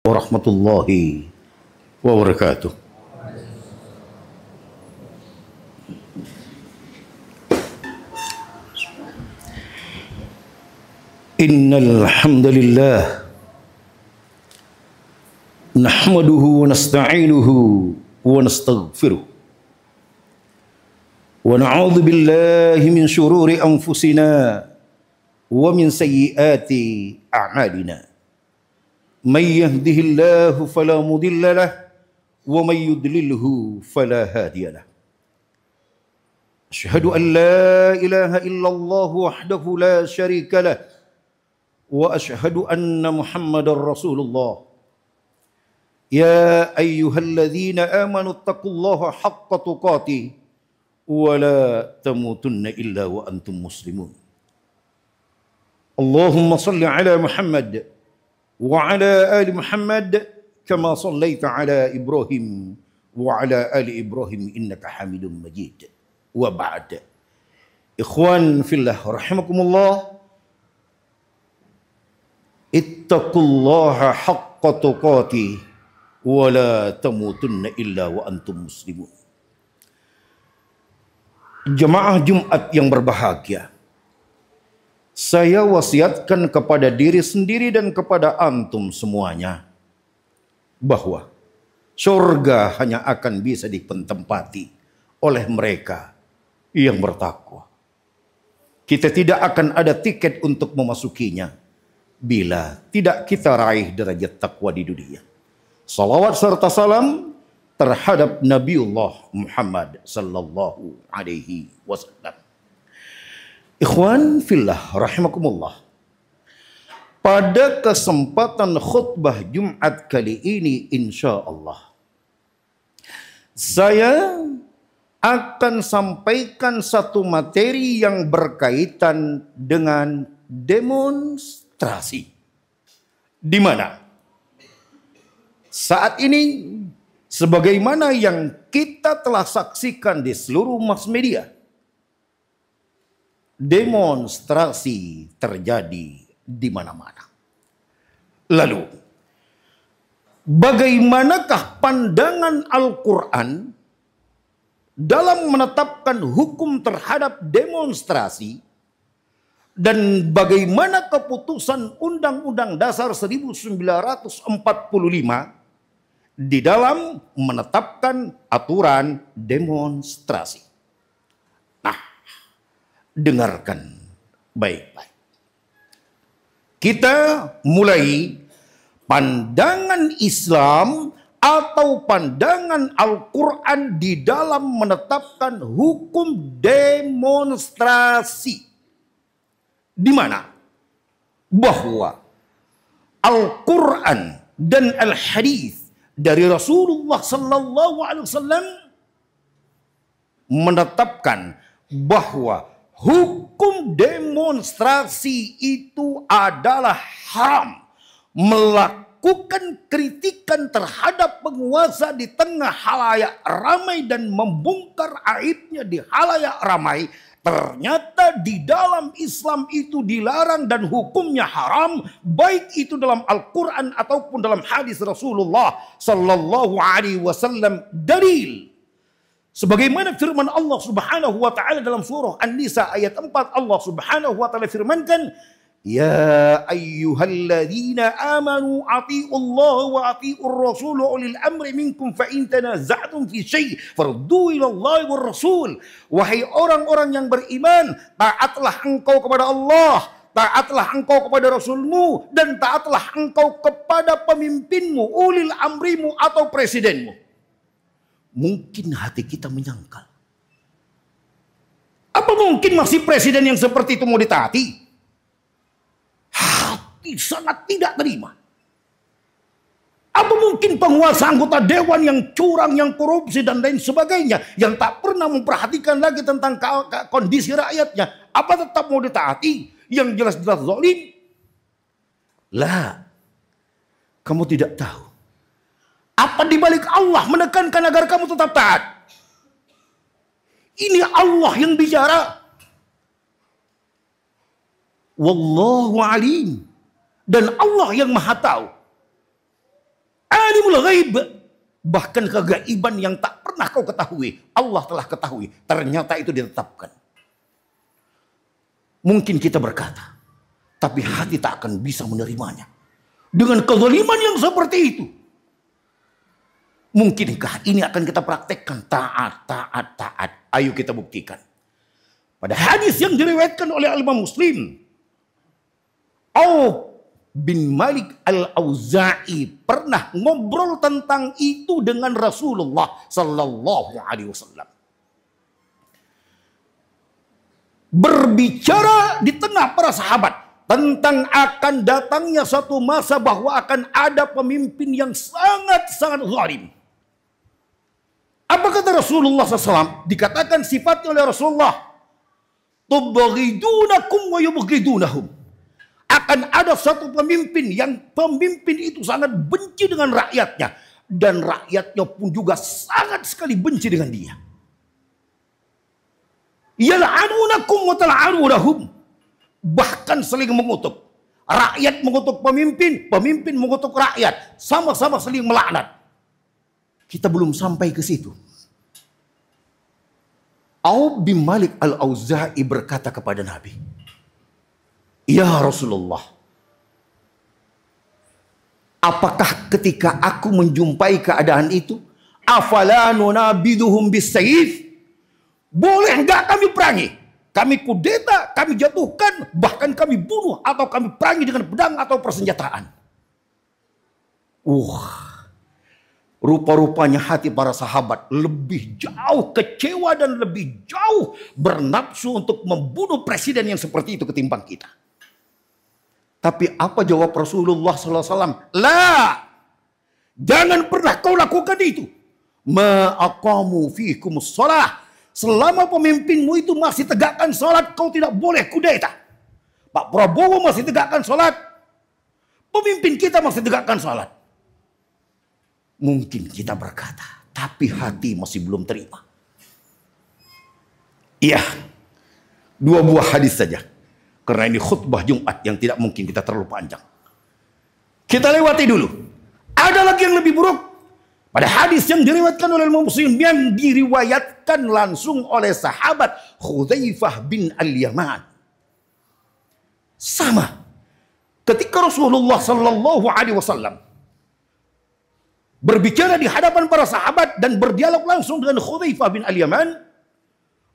warahmatullahi wabarakatuh. Innal hamdalillah nahmaduhu wa nasta'inuhu wa nastaghfiruh wa na'udzu billahi min shururi anfusina wa min sayyiati a'malina. من يهده الله فلا مضل له ومن يضلله فلا هادي له. أشهد أن لا إله إلا الله وحده لا شريك له وأشهد أن محمدا رسول الله. يا أيها الذين آمنوا اتقوا الله حق تقاته ولا تموتن إلا وأنتم مسلمون. اللهم صل على محمد وعلى آل محمد كما صليت على إبراهيم وعلى آل إبراهيم إنك حميد مجيد. وبعد إخوان في الله رحمكم الله اتقوا الله حق تقاته ولا تموتن إلا وأنتم مسلمون. Jemaah Jumat yang berbahagia, saya wasiatkan kepada diri sendiri dan kepada antum semuanya bahwa surga hanya akan bisa ditempati oleh mereka yang bertakwa. Kita tidak akan ada tiket untuk memasukinya bila tidak kita raih derajat takwa di dunia. Salawat serta salam terhadap Nabiullah Muhammad sallallahu alaihi wasallam. Ikhwan fillah rahimakumullah. Pada kesempatan khutbah Jumat kali ini insya Allah saya akan sampaikan satu materi yang berkaitan dengan demonstrasi. Di mana saat ini sebagaimana yang kita telah saksikan di seluruh mass media, demonstrasi terjadi di mana-mana. Lalu, bagaimanakah pandangan Al-Quran dalam menetapkan hukum terhadap demonstrasi dan bagaimana keputusan Undang-Undang Dasar 1945 di dalam menetapkan aturan demonstrasi? Dengarkan baik-baik. Kita mulai pandangan Islam atau pandangan Al-Quran di dalam menetapkan hukum demonstrasi. Di mana? Bahwa Al-Quran dan Al-Hadis dari Rasulullah sallallahu alaihi wasallam menetapkan bahwa hukum demonstrasi itu adalah haram. Melakukan kritikan terhadap penguasa di tengah halayak ramai dan membongkar aibnya di halayak ramai, ternyata di dalam Islam itu dilarang dan hukumnya haram, baik itu dalam Al-Quran ataupun dalam hadis Rasulullah sallallahu alaihi wasallam. Dalil sebagaimana firman Allah Subhanahu wa taala dalam surah An-Nisa ayat 4, Allah Subhanahu wa taala firmankan, "Ya ayyuhalladzina amanu atti'ullaha wa atti'ur rasul ulil amri minkum fa in tanaza'tum fi syai' faruddu ila Allahi war rasul." Wahai orang-orang yang beriman, taatlah engkau kepada Allah, taatlah engkau kepada Rasulmu, dan taatlah engkau kepada pemimpinmu, ulil amrimu atau presidenmu. Mungkin hati kita menyangkal, apa mungkin masih presiden yang seperti itu mau ditaati? Hati sangat tidak terima. Apa mungkin penguasa anggota dewan yang curang, yang korupsi dan lain sebagainya, yang tak pernah memperhatikan lagi tentang kondisi rakyatnya, apa tetap mau ditaati? Yang jelas-jelas zalim? Lah, kamu tidak tahu apa di balik Allah menekankan agar kamu tetap taat. Ini Allah yang bicara. Wallahu alim. Dan Allah yang maha tahu. Alimul ghaib, bahkan kegaiban yang tak pernah kau ketahui, Allah telah ketahui. Ternyata itu ditetapkan. Mungkin kita berkata, tapi hati tak akan bisa menerimanya. Dengan kezaliman yang seperti itu. Mungkinkah ini akan kita praktekkan? Taat, taat, taat. Ayo kita buktikan. Pada hadis yang diriwayatkan oleh Imam Muslim, Auf bin Malik al-Auza'i pernah ngobrol tentang itu dengan Rasulullah sallallahu alaihi wasallam. Berbicara di tengah para sahabat tentang akan datangnya satu masa bahwa akan ada pemimpin yang sangat-sangat zalim. Apa kata Rasulullah SAW? Dikatakan sifatnya oleh Rasulullah, tubghidunakum wa yubghidunahum. Akan ada satu pemimpin yang pemimpin itu sangat benci dengan rakyatnya. Dan rakyatnya pun juga sangat sekali benci dengan dia. Yal'anunakum wa tal'anunahum. Bahkan saling mengutuk. Rakyat mengutuk pemimpin, pemimpin mengutuk rakyat. Sama-sama saling melaknat. Kita belum sampai ke situ. Auf bin Malik al-Auza'i berkata kepada Nabi, "Ya Rasulullah, apakah ketika aku menjumpai keadaan itu, afala nunabiduhum bisayf? Boleh enggak kami perangi? Kami kudeta, kami jatuhkan, bahkan kami bunuh atau kami perangi dengan pedang atau persenjataan?" Rupa-rupanya hati para sahabat lebih jauh kecewa dan lebih jauh bernafsu untuk membunuh presiden yang seperti itu ketimbang kita. Tapi apa jawab Rasulullah SAW? La, jangan pernah kau lakukan itu. Ma'aqamu fikum shalah. Selama pemimpinmu itu masih tegakkan salat, kau tidak boleh kudeta. Pak Prabowo masih tegakkan salat, pemimpin kita masih tegakkan salat. Mungkin kita berkata, tapi hati masih belum terima. Iya, 2 buah hadis saja. Karena ini khutbah Jumat yang tidak mungkin kita terlalu panjang. Kita lewati dulu. Ada lagi yang lebih buruk. Pada hadis yang diriwayatkan oleh Imam Muslim, yang diriwayatkan langsung oleh sahabat Hudzaifah bin al-Yaman. Sama. Ketika Rasulullah sallallahu alaihi wasallam berbicara di hadapan para sahabat dan berdialog langsung dengan Hudzaifah bin al-Yaman,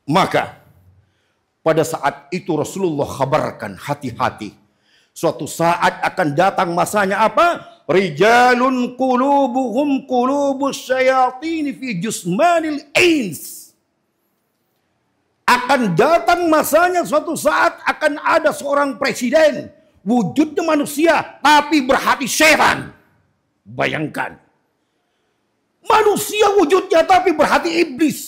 maka pada saat itu Rasulullah kabarkan, hati-hati. Suatu saat akan datang masanya apa? Rijalun qulubuhum qulubus syayatin fi jusmanil ins. Akan datang masanya suatu saat akan ada seorang presiden, wujudnya manusia tapi berhati setan. Bayangkan. Manusia wujudnya tapi berhati iblis.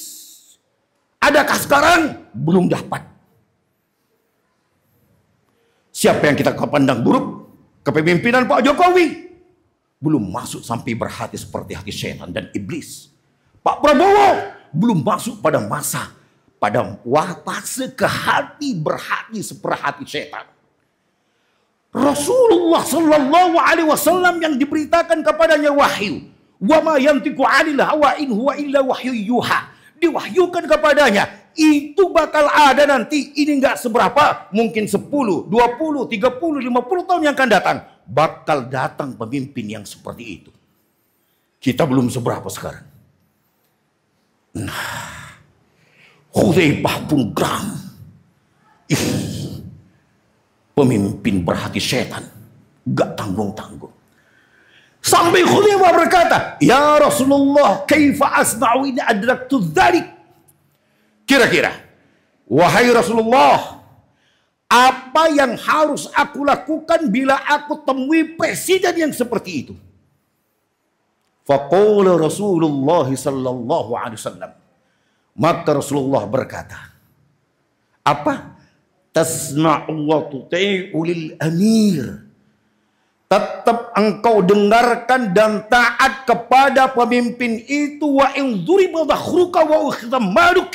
Adakah sekarang? Belum dapat. Siapa yang kita pandang buruk? Kepemimpinan Pak Jokowi. Belum masuk sampai berhati seperti hati setan dan iblis. Pak Prabowo belum masuk pada masa, pada fase ke hati berhati seperti hati setan. Rasulullah sallallahu alaihi wasallam yang diberitakan kepadanya wahyu. Wa ma yantiqu 'anil hawa in huwa illa wahyu yuha. Diwahyukan kepadanya, itu bakal ada nanti, ini enggak seberapa, mungkin 10, 20, 30, 50 tahun yang akan datang, bakal datang pemimpin yang seperti itu. Kita belum seberapa sekarang. Nah, Hudzaifah pun geram. Pemimpin berhati setan, gak tanggung-tanggung. Sampai Hudzaifah berkata, "Ya Rasulullah, kaifa asna'u in adraktu dzalik?" Kira-kira, wahai Rasulullah, apa yang harus aku lakukan bila aku temui presiden yang seperti itu? Faqala Rasulullah sallallahu alaihi wasallam. Maka Rasulullah berkata, apa? Tasma'u wa tuti'u lil amir. Tetap engkau dengarkan dan taat kepada pemimpin itu, wa in dzuriba dhakhruka wa ukhidha maluk.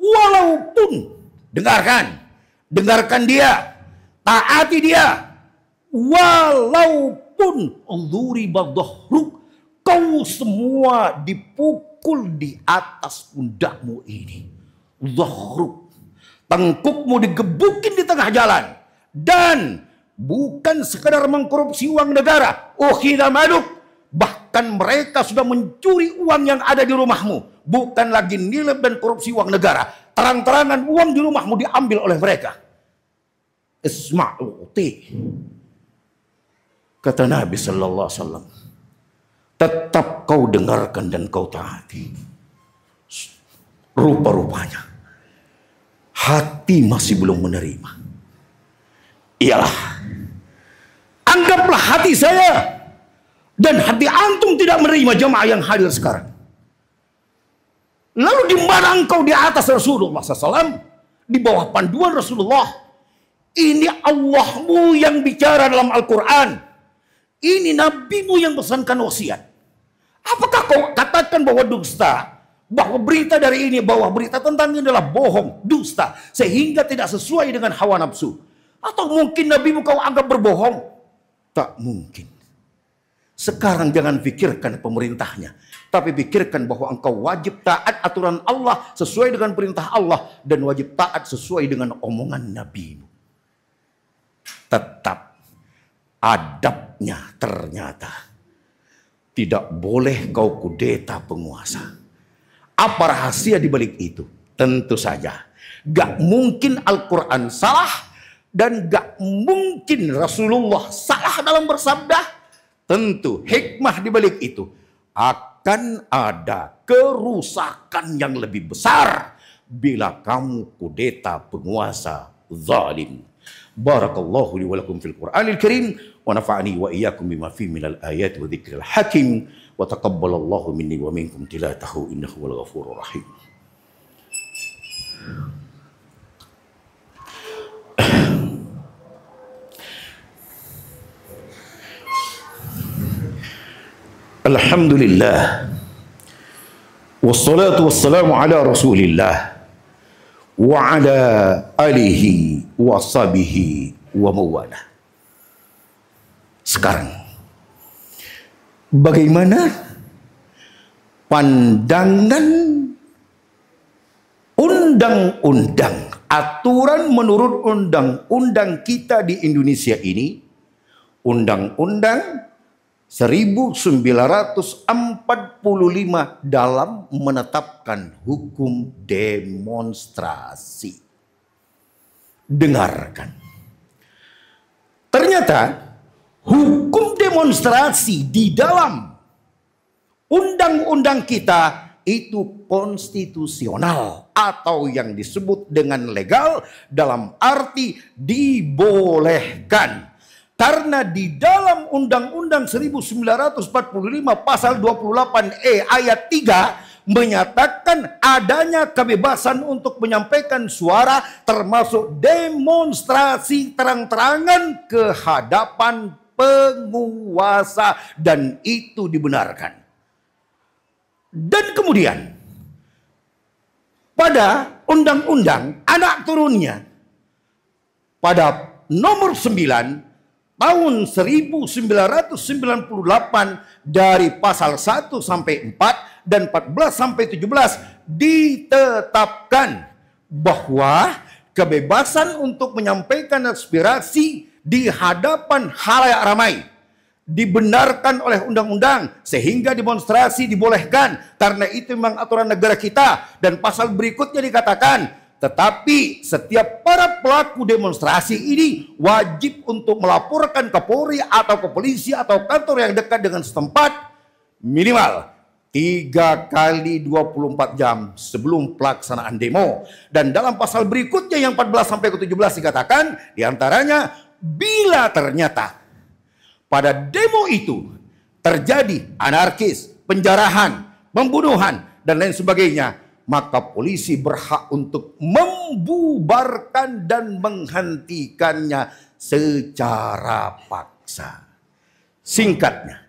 Walaupun dengarkan dia, taati dia, walaupun pun dhuriba dhahruk, kau semua dipukul di atas pundakmu ini. Dhahruk, tengkukmu digebukin di tengah jalan. Dan bukan sekadar mengkorupsi uang negara, ukhidha maluk, bahkan mereka sudah mencuri uang yang ada di rumahmu. Bukan lagi nilai dan korupsi uang negara, terang-terangan uang di rumahmu diambil oleh mereka. Isma'uti, kata Nabi sallallahu alaihi wasallam, tetap kau dengarkan dan kau taati. Rupa-rupanya hati masih belum menerima. Iyalah, anggaplah hati saya dan hati antum tidak menerima jemaah yang hadir sekarang. Lalu di mana engkau di atas Rasulullah SAW, di bawah panduan Rasulullah? Ini Allahmu yang bicara dalam Al-Quran. Ini nabimu yang pesankan wasiat. Apakah kau katakan bahwa dusta? Bahwa berita dari ini, bahwa berita tentang ini adalah bohong, dusta, sehingga tidak sesuai dengan hawa nafsu? Atau mungkin nabimu kau anggap berbohong? Tak mungkin. Sekarang jangan pikirkan pemerintahnya, tapi pikirkan bahwa engkau wajib taat aturan Allah sesuai dengan perintah Allah, dan wajib taat sesuai dengan omongan nabimu. Tetap adabnya ternyata tidak boleh kau kudeta penguasa. Apa rahasia di balik itu? Tentu saja gak mungkin Al-Quran salah, dan gak mungkin Rasulullah salah dalam bersabda. Tentu hikmah di balik itu akan ada kerusakan yang lebih besar bila kamu kudeta penguasa zalim. Barakallahu li wa lakum fil Qur'anil Karim wa nafa'ani wa iyyakum bima fihi minal ayati wa dzikril hakim wa taqabbalallahu minni wa minkum tilatahu innahu wal ghafurur rahim. Alhamdulillah, wassalatu wassalamu ala Rasulillah wa ala alihi wa sahbihi wa mawalah. Sekarang, bagaimana pandangan undang-undang, aturan menurut undang-undang kita di Indonesia ini, Undang-Undang 1945 dalam menetapkan hukum demonstrasi. Dengarkan. Ternyata hukum demonstrasi di dalam undang-undang kita itu konstitusional, atau yang disebut dengan legal dalam arti dibolehkan. Karena di dalam Undang-Undang 1945 pasal 28E ayat 3 menyatakan adanya kebebasan untuk menyampaikan suara, termasuk demonstrasi terang-terangan ke hadapan penguasa, dan itu dibenarkan. Dan kemudian pada undang-undang anak turunnya pada nomor 9 tahun 1998 dari pasal 1 sampai 4 dan 14 sampai 17 ditetapkan bahwa kebebasan untuk menyampaikan aspirasi di hadapan khalayak ramai dibenarkan oleh undang-undang, sehingga demonstrasi dibolehkan karena itu memang aturan negara kita. Dan pasal berikutnya dikatakan, tetapi setiap para pelaku demonstrasi ini wajib untuk melaporkan ke Polri atau ke polisi atau kantor yang dekat dengan setempat minimal 3 kali 24 jam sebelum pelaksanaan demo. Dan dalam pasal berikutnya yang 14 sampai ke 17 dikatakan diantaranya, bila ternyata pada demo itu terjadi anarkis, penjarahan, pembunuhan, dan lain sebagainya, maka polisi berhak untuk membubarkan dan menghentikannya secara paksa. Singkatnya,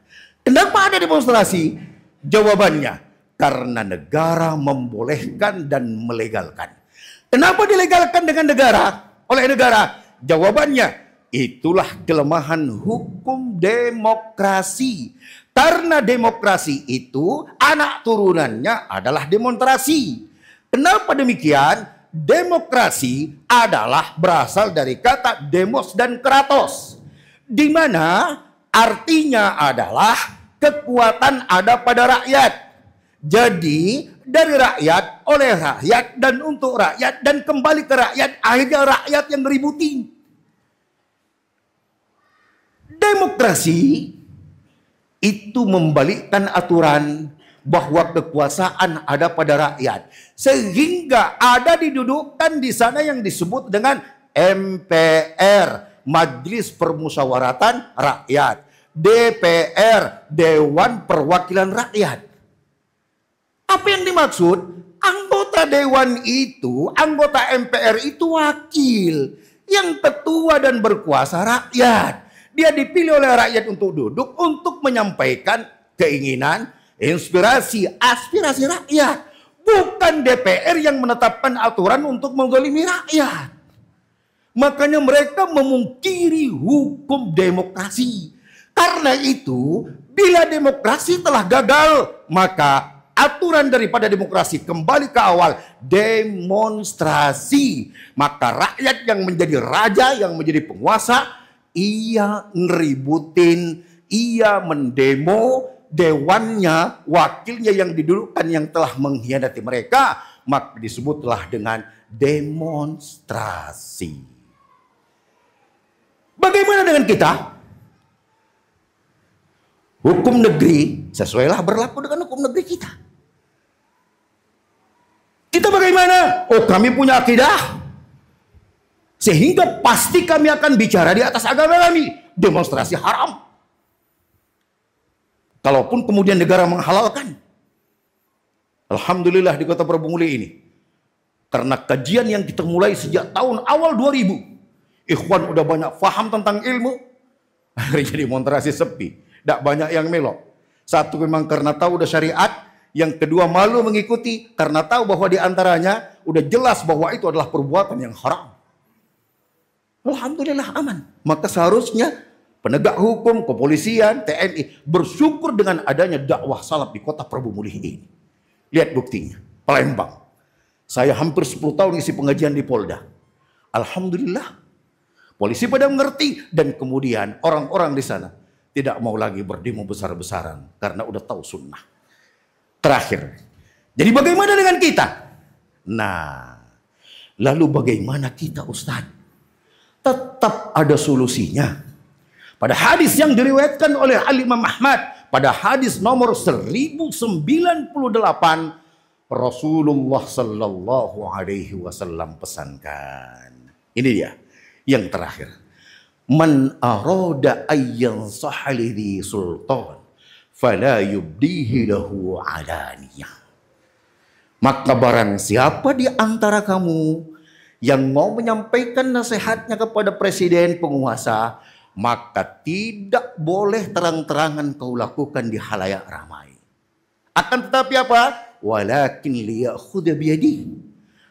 kenapa ada demonstrasi? Jawabannya, karena negara membolehkan dan melegalkan. Kenapa dilegalkan dengan negara? Oleh negara? Jawabannya, Itulah kelemahan hukum demokrasi. Karena demokrasi itu anak turunannya adalah demonstrasi. Kenapa demikian? Demokrasi adalah berasal dari kata demos dan kratos, di mana artinya adalah kekuatan ada pada rakyat. Jadi dari rakyat, oleh rakyat, dan untuk rakyat, dan kembali ke rakyat. Akhirnya rakyat yang ngeributin. Demokrasi itu membalikkan aturan bahwa kekuasaan ada pada rakyat, sehingga ada didudukkan di sana yang disebut dengan MPR, Majelis Permusyawaratan Rakyat, DPR, Dewan Perwakilan Rakyat. Apa yang dimaksud? Anggota dewan itu, anggota MPR itu wakil, yang ketua dan berkuasa rakyat. Dia dipilih oleh rakyat untuk duduk, untuk menyampaikan keinginan, inspirasi, aspirasi rakyat. Bukan DPR yang menetapkan aturan untuk menzalimi rakyat. Makanya mereka memungkiri hukum demokrasi. Karena itu, bila demokrasi telah gagal, maka aturan daripada demokrasi kembali ke awal, demonstrasi. Maka rakyat yang menjadi raja, yang menjadi penguasa, ia ngeributin, ia mendemo dewannya, wakilnya yang didudukkan yang telah mengkhianati mereka, maka disebutlah dengan demonstrasi. Bagaimana dengan kita? Hukum negeri sesuailah berlaku dengan hukum negeri kita. Kita bagaimana? Oh, kami punya akidah, sehingga pasti kami akan bicara di atas agama kami. Demonstrasi haram. Kalaupun kemudian negara menghalalkan. Alhamdulillah di Kota Prabumuli ini, karena kajian yang kita mulai sejak tahun awal 2000, ikhwan udah banyak faham tentang ilmu. Akhirnya demonstrasi sepi. Tidak banyak yang melok. Satu memang karena tahu udah syariat. Yang kedua malu mengikuti karena tahu bahwa di antaranya udah jelas bahwa itu adalah perbuatan yang haram. Alhamdulillah aman. Maka seharusnya penegak hukum, kepolisian, TNI bersyukur dengan adanya dakwah salaf di Kota Prabumuli ini. Lihat buktinya. Palembang. Saya hampir 10 tahun isi pengajian di Polda. Alhamdulillah. Polisi pada mengerti. Dan kemudian orang-orang di sana tidak mau lagi berdemo besar-besaran. Karena udah tahu sunnah. Terakhir. Jadi bagaimana dengan kita? Nah. Lalu bagaimana kita, Ustadz? Tetap ada solusinya. Pada hadis yang diriwayatkan oleh Al-Imam Ahmad, pada hadis nomor 1098, Rasulullah Sallallahu Alaihi Wasallam pesankan. Ini dia yang terakhir. Man arada ayyan sahli sultan, fala yubdihi lahu alaniyah. Maka barang siapa di antara kamu yang mau menyampaikan nasihatnya kepada presiden penguasa, maka tidak boleh terang-terangan kau lakukan di halayak ramai. Akan tetapi apa? Walakin liyakhudha biyadihi.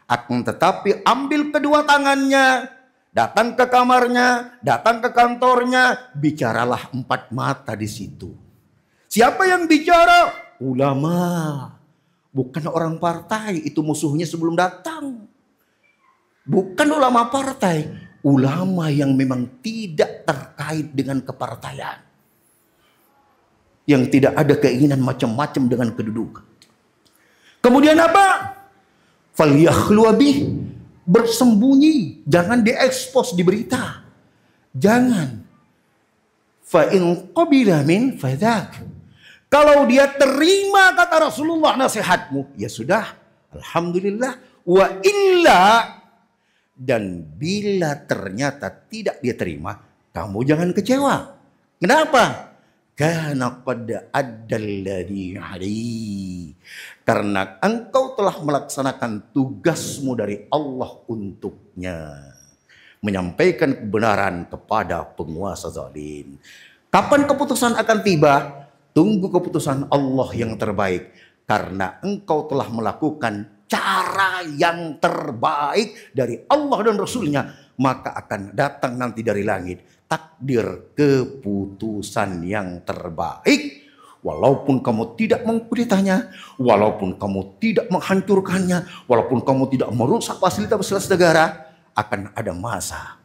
Akan tetapi ambil kedua tangannya, datang ke kamarnya, datang ke kantornya, bicaralah 4 mata di situ. Siapa yang bicara? Ulama. Bukan orang partai, itu musuhnya sebelum datang. Bukan ulama partai, ulama yang memang tidak terkait dengan kepartaian. Yang tidak ada keinginan macam-macam dengan kedudukan. Kemudian apa? Falyakhlu bih, bersembunyi, jangan diekspos di berita. Jangan. Fa in qabila min fadhak. Kalau dia terima kata Rasulullah nasihatmu, ya sudah, alhamdulillah. Wa illa, dan bila ternyata tidak dia terima, kamu jangan kecewa. Kenapa? Karena qad addalladhi alaihi. Karena engkau telah melaksanakan tugasmu dari Allah untuknya. Menyampaikan kebenaran kepada penguasa zalim. Kapan keputusan akan tiba? Tunggu keputusan Allah yang terbaik. Karena engkau telah melakukan cara yang terbaik dari Allah dan Rasulnya, maka akan datang nanti dari langit takdir keputusan yang terbaik. Walaupun kamu tidak mengkudetanya, walaupun kamu tidak menghancurkannya, walaupun kamu tidak merusak fasilitas negara, akan ada masa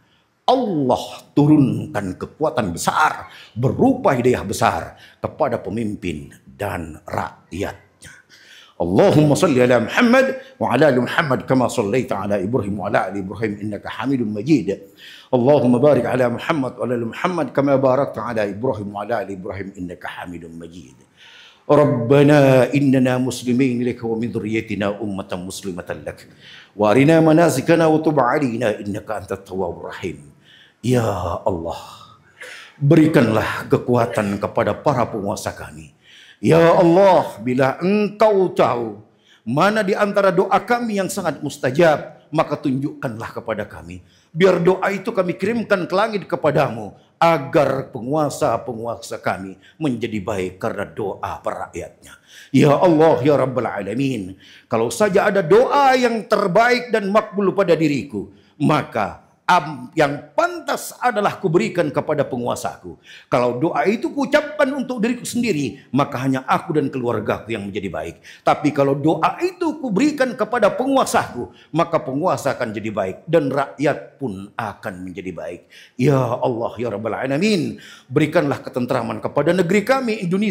Allah turunkan kekuatan besar berupa hidayah besar kepada pemimpin dan rakyatnya. Allahumma salli ala Muhammad wa ala ali Muhammad kama sallaita ala Ibrahim wa ala ali Ibrahim innaka Hamidum Majid. Allahumma barik ala Muhammad wa ala ali Muhammad kama barakta ala Ibrahim wa ala ali Ibrahim innaka Hamidum Majid. Rabbana innana muslimin ilaika wa min dhurriyyatina ummatan muslimatan lak wa arina manasikana wa tub alaina innaka antat tawwabur rahim. Ya Allah, berikanlah kekuatan kepada para penguasa kami. Ya Allah, bila Engkau tahu mana di antara doa kami yang sangat mustajab, maka tunjukkanlah kepada kami. Biar doa itu kami kirimkan ke langit kepadamu, agar penguasa-penguasa kami menjadi baik karena doa para rakyatnya. Ya Allah, ya Rabbal Alamin, kalau saja ada doa yang terbaik dan makbul pada diriku, maka yang pantas adalah kuberikan kepada penguasaku. Kalau doa itu kuucapkan untuk diriku sendiri, maka hanya aku dan keluargaku yang menjadi baik. Tapi kalau doa itu kuberikan kepada penguasaku, maka penguasa akan jadi baik dan rakyat pun akan menjadi baik. Ya Allah, ya Rabbal Alamin, berikanlah ketentraman kepada negeri kami Indonesia.